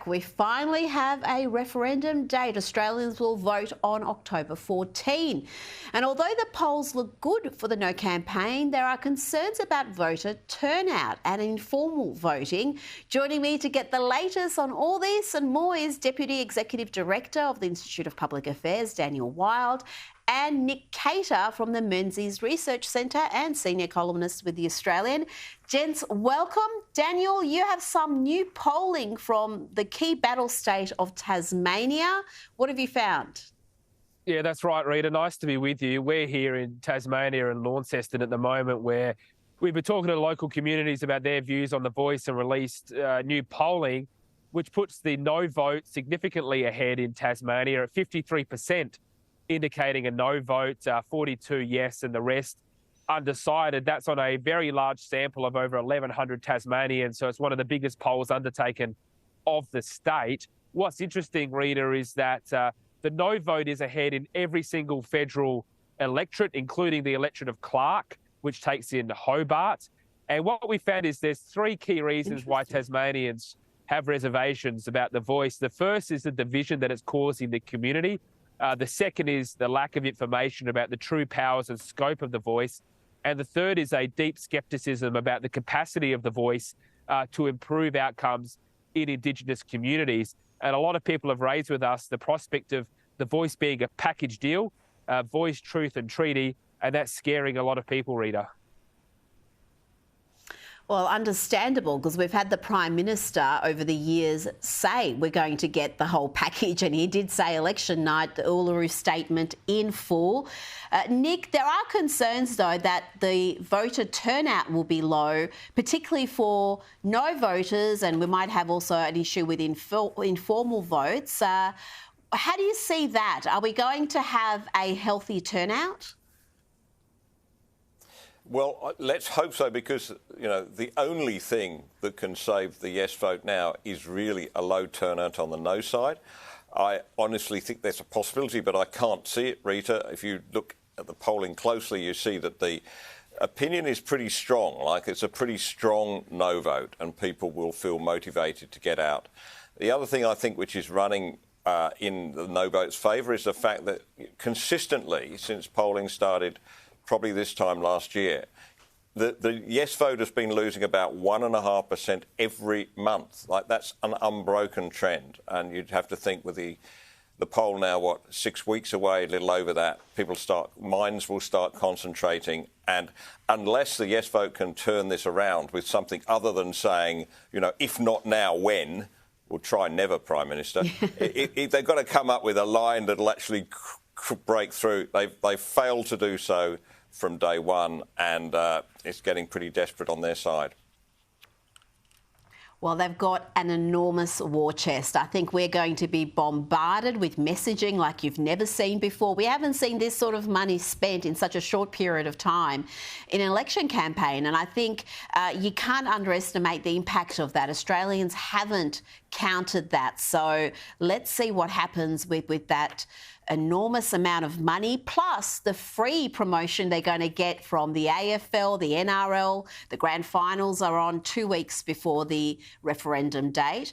back. We finally have a referendum date. Australians will vote on October 14. And although the polls look good for the No campaign, there are concerns about voter turnout and informal voting. Joining me to get the latest on all this and more is Deputy Executive Director of the Institute of Public Affairs, Daniel Wild, and Nick Cater from the Menzies Research Centre and senior columnist with The Australian. Gents, welcome. Daniel, you have some new polling from the key battle state of Tasmania. What have you found? Yeah, that's right, Rita. Nice to be with you. We're here in Tasmania and Launceston at the moment, where we've been talking to local communities about their views on the Voice and released new polling, which puts the no vote significantly ahead in Tasmania at 53%. Indicating a no vote, 42 yes, and the rest undecided. That's on a very large sample of over 1,100 Tasmanians, so it's one of the biggest polls undertaken of the state. What's interesting, Rita, is that the no vote is ahead in every single federal electorate, including the electorate of Clark, which takes in Hobart. And what we found is there's three key reasons why Tasmanians have reservations about the Voice. The first is the division that it's causing the community. The second is the lack of information about the true powers and scope of the Voice. And the third is a deep scepticism about the capacity of the Voice to improve outcomes in Indigenous communities. And a lot of people have raised with us the prospect of the Voice being a package deal, Voice, Truth and Treaty, and that's scaring a lot of people, Rita. Well, understandable, because we've had the Prime Minister over the years say we're going to get the whole package, and he did say election night, the Uluru Statement in full. Nick, there are concerns, though, that the voter turnout will be low, particularly for no voters, and we might have also an issue with informal votes. How do you see that? Are we going to have a healthy turnout? Well, let's hope so, because, you know, the only thing that can save the yes vote now is really a low turnout on the no side. I honestly think there's a possibility, but I can't see it, Rita. If you look at the polling closely, you see that the opinion is pretty strong, like it's a pretty strong no vote, and people will feel motivated to get out. The other thing I think which is running in the no vote's favour is the fact that consistently, since polling started probably this time last year, the yes vote has been losing about 1.5% every month. Like, that's an unbroken trend. And you'd have to think with the poll now, 6 weeks away, a little over that, minds will start concentrating. And unless the yes vote can turn this around with something other than saying, you know, if not now, when, we'll try never, Prime Minister, they've got to come up with a line that'll actually break through. They've failed to do so from day one, and it's getting pretty desperate on their side. Well, they've got an enormous war chest. I think we're going to be bombarded with messaging like you've never seen before. We haven't seen this sort of money spent in such a short period of time in an election campaign. And I think you can't underestimate the impact of that. Australians haven't counted that. So let's see what happens with that enormous amount of money, plus the free promotion they're going to get from the AFL, the NRL. The grand finals are on 2 weeks before the referendum date.